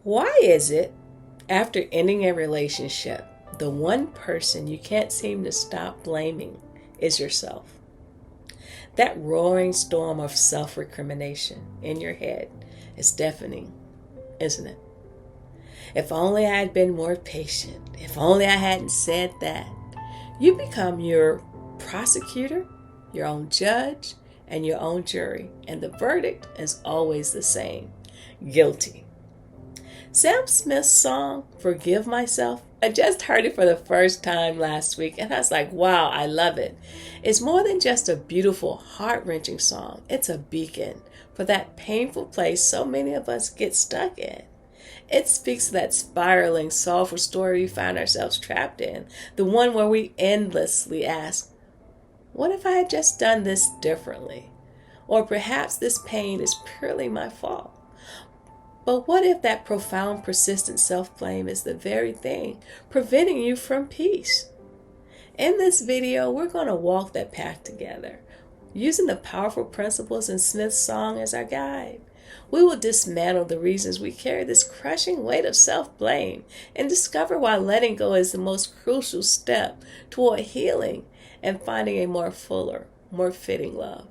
Why is it, after ending a relationship, the one person you can't seem to stop blaming is yourself? That roaring storm of self recrimination in your head is deafening, isn't it? If only I had been more patient. If only I hadn't said that. You become your prosecutor, your own judge, and your own jury, and the verdict is always the same: guilty. Sam Smith's song, Forgive Myself, I just heard it for the first time last week and I was like, wow, I love it. It's more than just a beautiful, heart-wrenching song. It's a beacon for that painful place so many of us get stuck in. It speaks to that spiraling, sorrowful story we find ourselves trapped in, the one where we endlessly ask, what if I had just done this differently? Or perhaps this pain is purely my fault. But what if that profound, persistent self-blame is the very thing preventing you from peace? In this video, we're going to walk that path together, using the powerful principles in Smith's song as our guide. We will dismantle the reasons we carry this crushing weight of self-blame and discover why letting go is the most crucial step toward healing and finding a more fuller, more fitting love.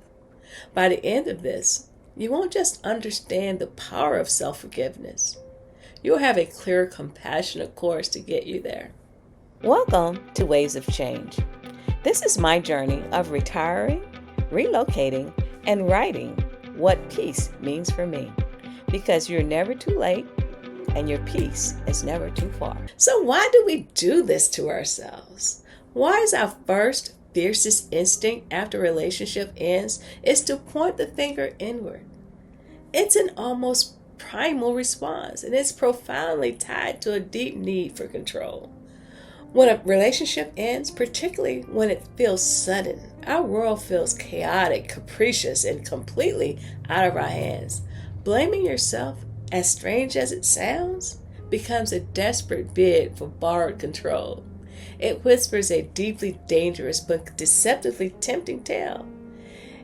By the end of this, you won't just understand the power of self-forgiveness. You'll have a clear, compassionate course to get you there. Welcome to Waves of Change. This is my journey of retiring, relocating, and writing what peace means for me. Because you're never too late and your peace is never too far. So why do we do this to ourselves? Why is our first fiercest instinct after a relationship ends is to point the finger inward? It's an almost primal response, and it's profoundly tied to a deep need for control. When a relationship ends, particularly when it feels sudden, our world feels chaotic, capricious, and completely out of our hands. Blaming yourself, as strange as it sounds, becomes a desperate bid for borrowed control. It whispers a deeply dangerous but deceptively tempting tale.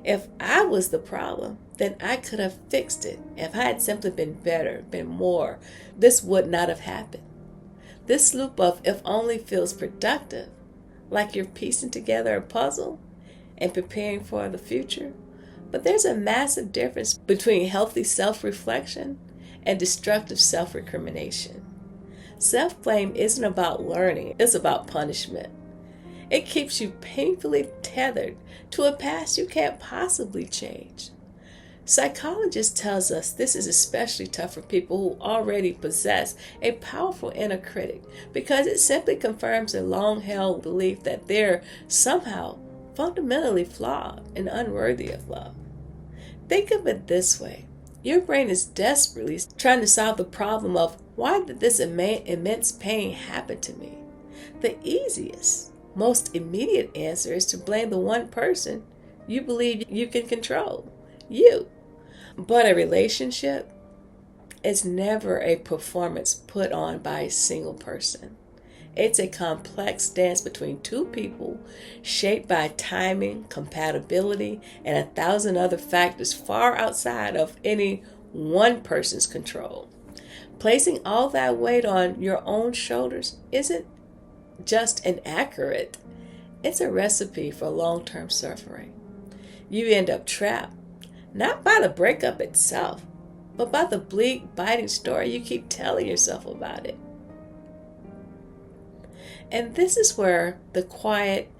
If I was the problem, then I could have fixed it. If I had simply been better, been more, this would not have happened. This loop of if only feels productive, like you're piecing together a puzzle and preparing for the future. But there's a massive difference between healthy self-reflection and destructive self-recrimination. Self-blame isn't about learning, it's about punishment. It keeps you painfully tethered to a past you can't possibly change. Psychologists tell us this is especially tough for people who already possess a powerful inner critic because it simply confirms a long-held belief that they're somehow fundamentally flawed and unworthy of love. Think of it this way. Your brain is desperately trying to solve the problem of why did this immense pain happen to me? The easiest, most immediate answer is to blame the one person you believe you can control, you. But a relationship is never a performance put on by a single person. It's a complex dance between two people shaped by timing, compatibility, and 1,000 other factors far outside of any one person's control. Placing all that weight on your own shoulders isn't just inaccurate, it's a recipe for long-term suffering. You end up trapped, not by the breakup itself, but by the bleak, biting story you keep telling yourself about it. And this is where the quiet,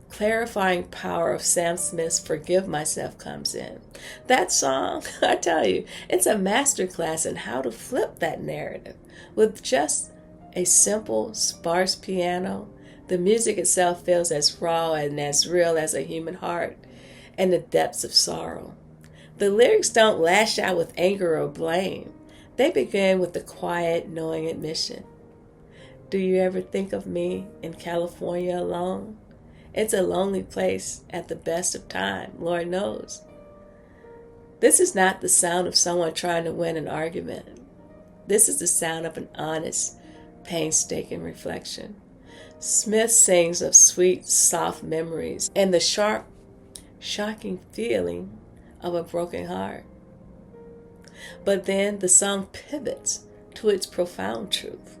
clarifying power of Sam Smith's Forgive Myself comes in. That song, I tell you, it's a masterclass in how to flip that narrative. With just a simple, sparse piano, the music itself feels as raw and as real as a human heart and the depths of sorrow. The lyrics don't lash out with anger or blame. They begin with the quiet, knowing admission. Do you ever think of me in California alone? It's a lonely place at the best of time, Lord knows. This is not the sound of someone trying to win an argument. This is the sound of an honest, painstaking reflection. Smith sings of sweet, soft memories and the sharp, shocking feeling of a broken heart. But then the song pivots to its profound truth.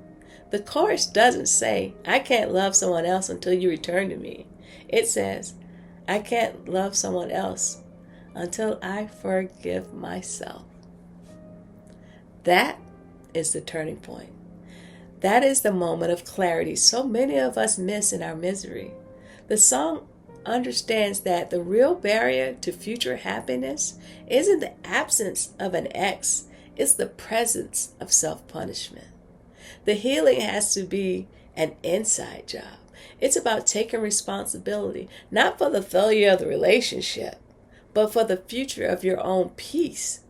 The chorus doesn't say, I can't love someone else until you return to me. It says, I can't love someone else until I forgive myself. That is the turning point. That is the moment of clarity so many of us miss in our misery. The song understands that the real barrier to future happiness isn't the absence of an ex, it's the presence of self-punishment. The healing has to be an inside job. It's about taking responsibility, not for the failure of the relationship, but for the future of your own peace.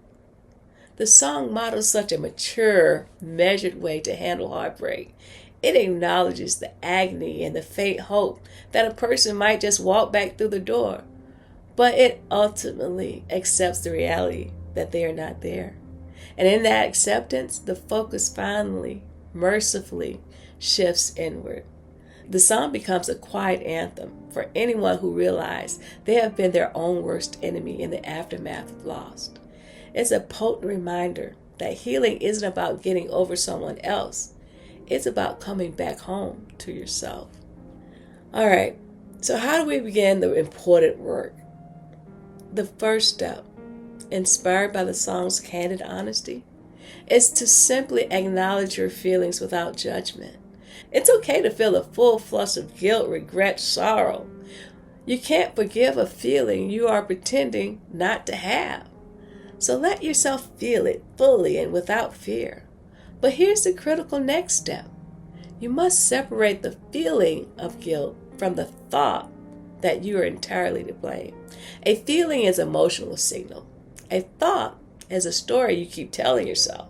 The song models such a mature, measured way to handle heartbreak. It acknowledges the agony and the faint hope that a person might just walk back through the door, but it ultimately accepts the reality that they are not there. And in that acceptance, the focus finally, mercifully, shifts inward. The song becomes a quiet anthem for anyone who realizes they have been their own worst enemy in the aftermath of loss. It's a potent reminder that healing isn't about getting over someone else. It's about coming back home to yourself. All right, so how do we begin the important work? The first step, inspired by the song's candid honesty, is to simply acknowledge your feelings without judgment. It's okay to feel a full flush of guilt, regret, sorrow. You can't forgive a feeling you are pretending not to have. So let yourself feel it fully and without fear. But here's the critical next step. You must separate the feeling of guilt from the thought that you are entirely to blame. A feeling is an emotional signal. A thought is a story you keep telling yourself.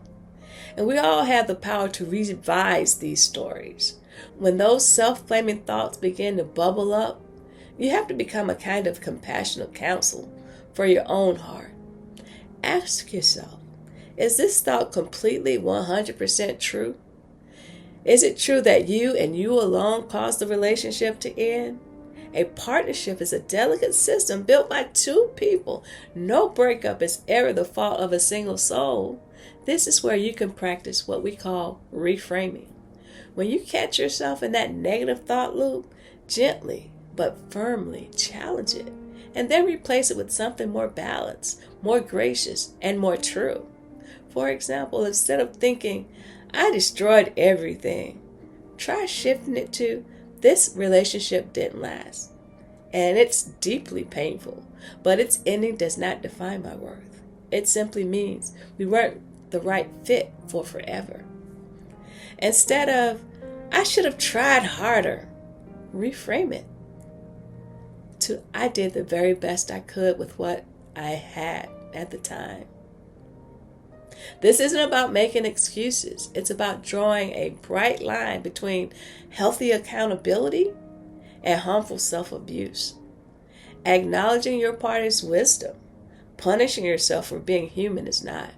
And we all have the power to revise these stories. When those self-blaming thoughts begin to bubble up, you have to become a kind of compassionate counsel for your own heart. Ask yourself, is this thought completely 100% true? Is it true that you and you alone caused the relationship to end? A partnership is a delicate system built by two people. No breakup is ever the fault of a single soul. This is where you can practice what we call reframing. When you catch yourself in that negative thought loop, gently but firmly challenge it, and then replace it with something more balanced, more gracious, and more true. For example, instead of thinking, I destroyed everything, try shifting it to, this relationship didn't last, and it's deeply painful, but its ending does not define my worth. It simply means we weren't the right fit for forever. Instead of, I should have tried harder, reframe it to, I did the very best I could with what I had at the time. This isn't about making excuses. It's about drawing a bright line between healthy accountability and harmful self-abuse. Acknowledging your partner's wisdom, punishing yourself for being human is not.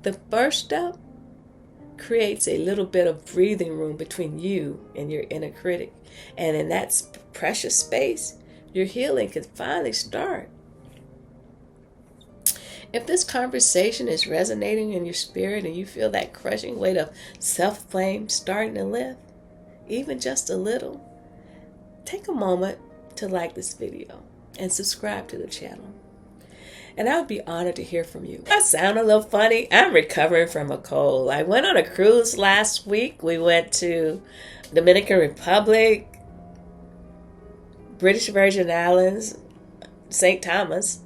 The first step creates a little bit of breathing room between you and your inner critic. And in that precious space, your healing can finally start. If this conversation is resonating in your spirit and you feel that crushing weight of self-blame starting to lift, even just a little, take a moment to like this video and subscribe to the channel. And I would be honored to hear from you. I sound a little funny. I'm recovering from a cold. I went on a cruise last week. We went to Dominican Republic, British Virgin Islands, St. Thomas,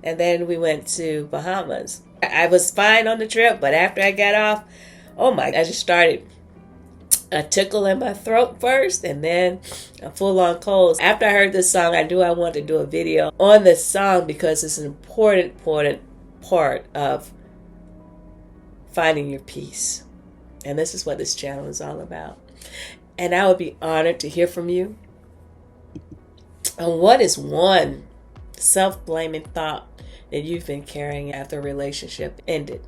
and then we went to Bahamas. I was fine on the trip, but after I got off, I just started a tickle in my throat first, and then a full-on cold. After I heard this song, I knew I wanted to do a video on this song because it's an important part of finding your peace. And this is what this channel is all about. And I would be honored to hear from you. And what is one self-blaming thought that you've been carrying after a relationship ended?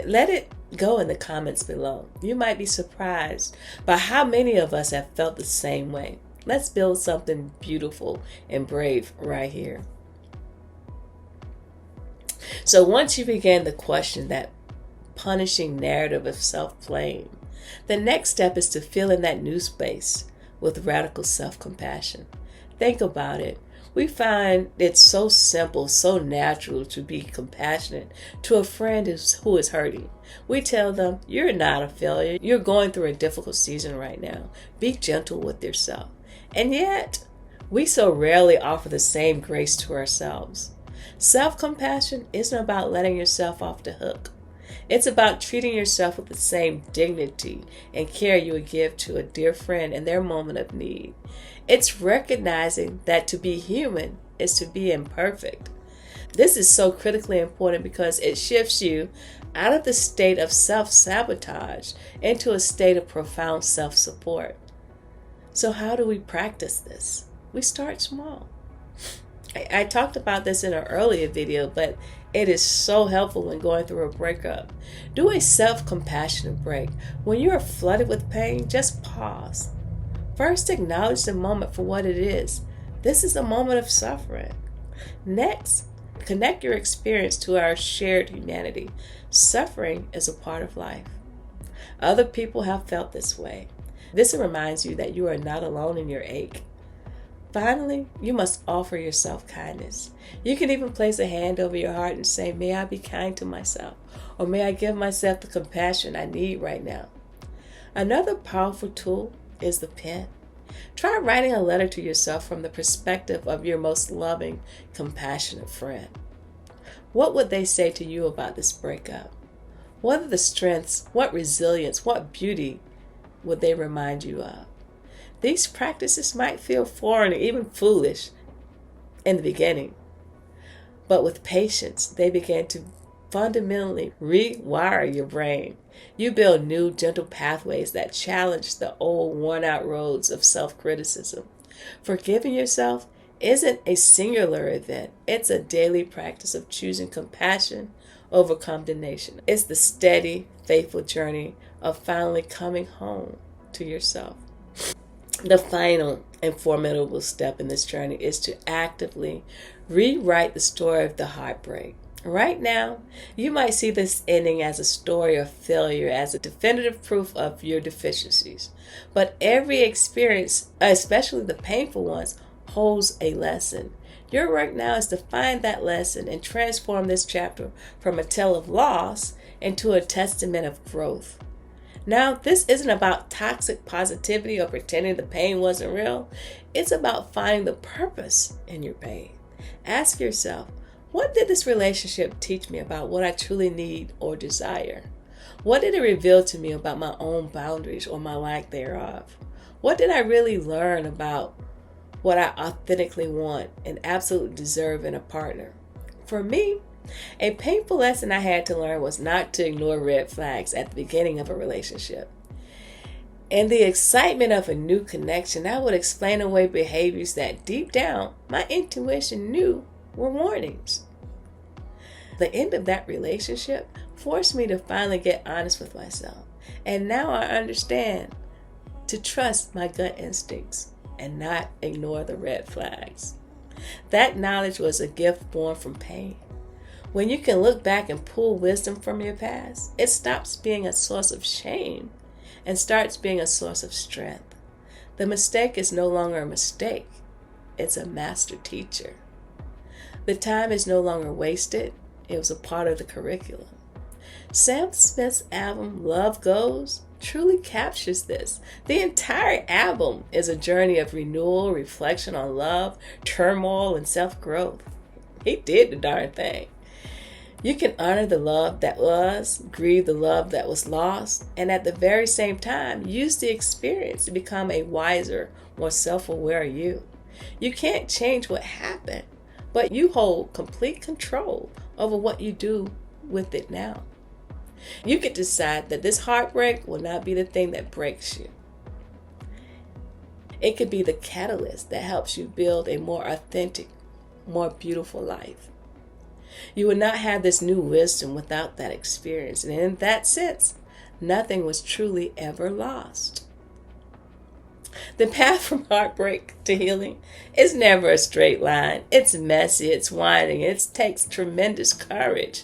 Let it go in the comments below. You might be surprised by how many of us have felt the same way. Let's build something beautiful and brave right here. So once you begin to question that punishing narrative of self-blame. The next step is to fill in that new space with radical self-compassion. Think about it. We find it so simple, so natural to be compassionate to a friend who is hurting. We tell them, you're not a failure. You're going through a difficult season right now. Be gentle with yourself. And yet, we so rarely offer the same grace to ourselves. Self-compassion isn't about letting yourself off the hook. It's about treating yourself with the same dignity and care you would give to a dear friend in their moment of need. It's recognizing that to be human is to be imperfect. This is so critically important because it shifts you out of the state of self-sabotage into a state of profound self-support. So how do we practice this? We start small. I talked about this in an earlier video, but it is so helpful when going through a breakup. Do a self-compassionate break. When you are flooded with pain, just pause. First, acknowledge the moment for what it is. This is a moment of suffering. Next, connect your experience to our shared humanity. Suffering is a part of life. Other people have felt this way. This reminds you that you are not alone in your ache. Finally, you must offer yourself kindness. You can even place a hand over your heart and say, may I be kind to myself, or may I give myself the compassion I need right now. Another powerful tool is the pen. Try writing a letter to yourself from the perspective of your most loving, compassionate friend. What would they say to you about this breakup? What are the strengths, what resilience, what beauty would they remind you of? These practices might feel foreign or even foolish in the beginning, but with patience, they begin to fundamentally rewire your brain. You build new, gentle pathways that challenge the old, worn-out roads of self-criticism. Forgiving yourself isn't a singular event. It's a daily practice of choosing compassion over condemnation. It's the steady, faithful journey of finally coming home to yourself. The final and formidable step in this journey is to actively rewrite the story of the heartbreak. Right now, you might see this ending as a story of failure, as a definitive proof of your deficiencies. But every experience, especially the painful ones, holds a lesson. Your work now is to find that lesson and transform this chapter from a tale of loss into a testament of growth. Now, this isn't about toxic positivity or pretending the pain wasn't real. It's about finding the purpose in your pain. Ask yourself, what did this relationship teach me about what I truly need or desire? What did it reveal to me about my own boundaries or my lack thereof? What did I really learn about what I authentically want and absolutely deserve in a partner? For me, a painful lesson I had to learn was not to ignore red flags at the beginning of a relationship. In the excitement of a new connection, I would explain away behaviors that deep down my intuition knew were warnings. The end of that relationship forced me to finally get honest with myself. And now I understand to trust my gut instincts and not ignore the red flags. That knowledge was a gift born from pain. When you can look back and pull wisdom from your past, it stops being a source of shame and starts being a source of strength. The mistake is no longer a mistake. It's a master teacher. The time is no longer wasted. It was a part of the curriculum. Sam Smith's album, Love Goes, truly captures this. The entire album is a journey of renewal, reflection on love, turmoil, and self-growth. He did the darn thing. You can honor the love that was, grieve the love that was lost, and at the very same time, use the experience to become a wiser, more self-aware you. You can't change what happened, but you hold complete control over what you do with it now. You could decide that this heartbreak will not be the thing that breaks you. It could be the catalyst that helps you build a more authentic, more beautiful life. You would not have this new wisdom without that experience. And in that sense, nothing was truly ever lost. The path from heartbreak to healing is never a straight line. It's messy, it's winding, it takes tremendous courage.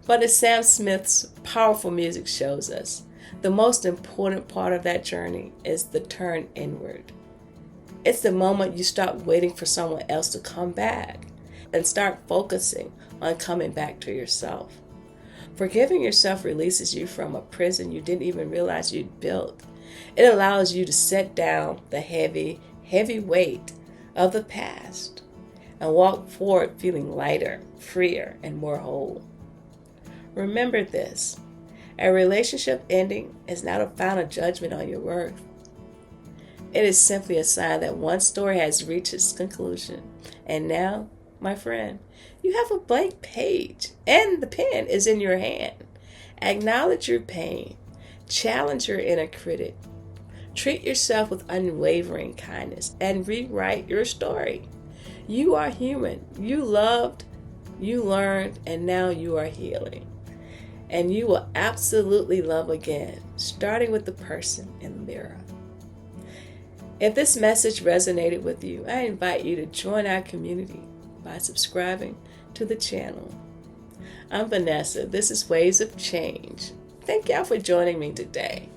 But as Sam Smith's powerful music shows us, the most important part of that journey is the turn inward. It's the moment you stop waiting for someone else to come back and start focusing on coming back to yourself. Forgiving yourself releases you from a prison you didn't even realize you'd built. It allows you to set down the heavy weight of the past and walk forward feeling lighter, freer, and more whole. Remember this: a relationship ending is not a final judgment on your worth. It is simply a sign that one story has reached its conclusion. And now, my friend, you have a blank page and the pen is in your hand. Acknowledge your pain. Challenge your inner critic. Treat yourself with unwavering kindness and rewrite your story. You are human. You loved, you learned, and now you are healing. And you will absolutely love again, starting with the person in the mirror. If this message resonated with you, I invite you to join our community by subscribing to the channel. I'm Vanessa. This is Waves of Change. Thank y'all for joining me today.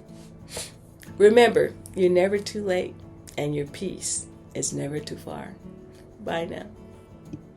Remember, you're never too late, and your peace is never too far. Bye now.